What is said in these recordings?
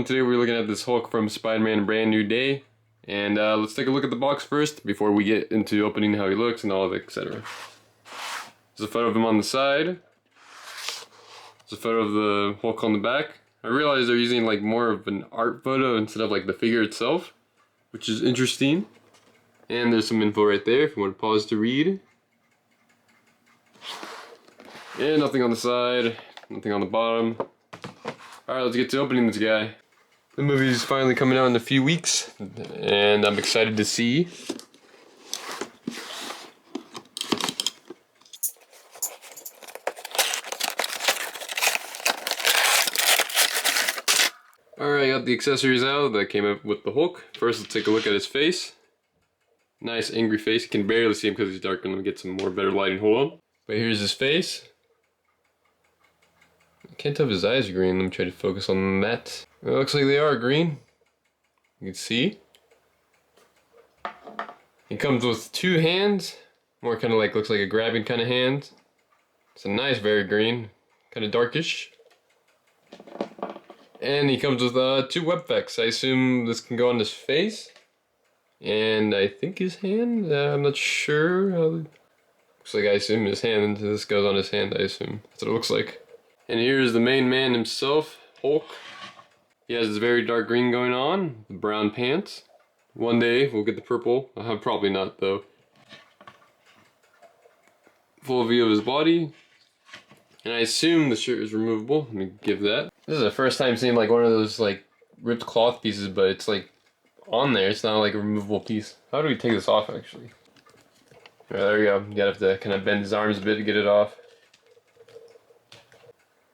everyone, today we're looking at this Hulk from Spider-Man Brand New Day. And let's take a look at the box first before we get into opening how he looks and all of it, etc. There's a photo of him on the side. There's a photo of the Hulk on the back. I realize they're using like more of an art photo instead of like the figure itself, which is interesting. And there's some info right there if you want to pause to read. And nothing on the side, nothing on the bottom. Alright, let's get to opening this guy. The movie is finally coming out in a few weeks, and I'm excited to see. Alright, I got the accessories out that came up with the Hulk. First, let's take a look at his face. Nice angry face. You can barely see him because he's dark. I'm going to get some more better lighting. Hold on. But here's his face. I can't tell if his eyes are green. Let me try to focus on that. It looks like they are green. You can see. He comes with two hands. More kind of like, looks like a grabbing kind of hand. It's a nice, very green. Kind of darkish. And he comes with two web effects. I assume this can go on his face. And I think his hand? I'm not sure. Looks like I assume his hand. This goes on his hand, I assume. That's what it looks like. And here's the main man himself, Hulk. He has this very dark green going on, the brown pants. One day we'll get the purple. Probably not though. Full view of his body. And I assume the shirt is removable. Let me give that. This is the first time seeing like one of those like ripped cloth pieces, but it's like on there. It's not like a removable piece. How do we take this off actually? Alright, there we go. You gotta have to kind of bend his arms a bit to get it off.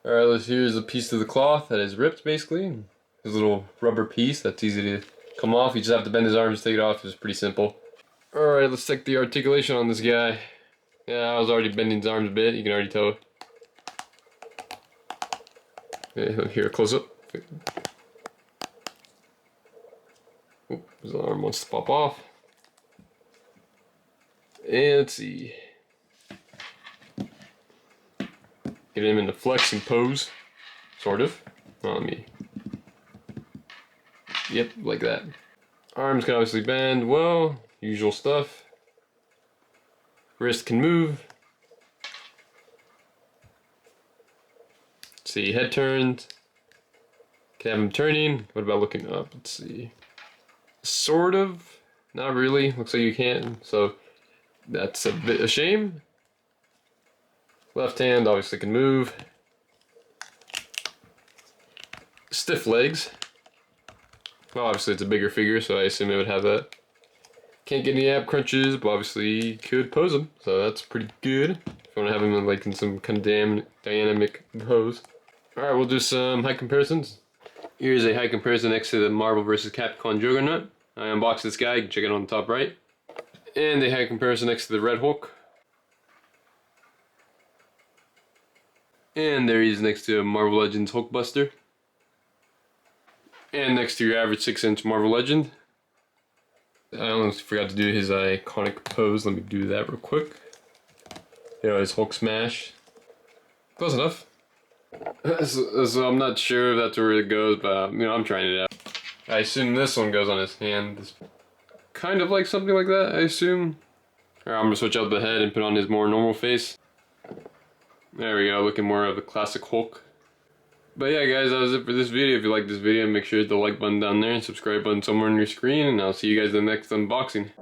Alright, here's a piece of the cloth that is ripped basically. His little rubber piece that's easy to come off. You just have to bend his arms to take it off. It's pretty simple. Alright, let's check the articulation on this guy. Yeah, I was already bending his arms a bit. You can already tell. Yeah, here, close up. Oh, his arm wants to pop off. And let's see. Get him in the flexing pose, sort of. Let me. Yep, like that. Arms can obviously bend well, usual stuff. Wrist can move. Let's see, head turned. Can have him turning. What about looking up? Let's see. Sort of. Not really. Looks like you can't. So that's a bit a shame. Left hand obviously can move. Stiff legs. Well, obviously it's a bigger figure, so I assume it would have that. Can't get any ab crunches, but obviously you could pose him, so that's pretty good. If you want to have him in, like in some kind of dynamic pose. Alright, we'll do some height comparisons. Here's a height comparison next to the Marvel vs. Capcom Juggernaut. I unboxed this guy, you can check it on the top right. And a height comparison next to the Red Hulk. And there he is next to Marvel Legends Hulkbuster. And next to your average 6-inch Marvel Legend. I almost forgot to do his iconic pose. Let me do that real quick. You know, his Hulk smash. Close enough. So I'm not sure if that's where it goes, but you know, I'm trying it out. I assume this one goes on his hand. It's kind of like something like that, I assume. Alright, I'm gonna switch out the head and put on his more normal face. There we go, looking more of the classic Hulk. But yeah guys, that was it for this video. If you liked this video, make sure to hit the like button down there and subscribe button somewhere on your screen, and I'll see you guys in the next unboxing.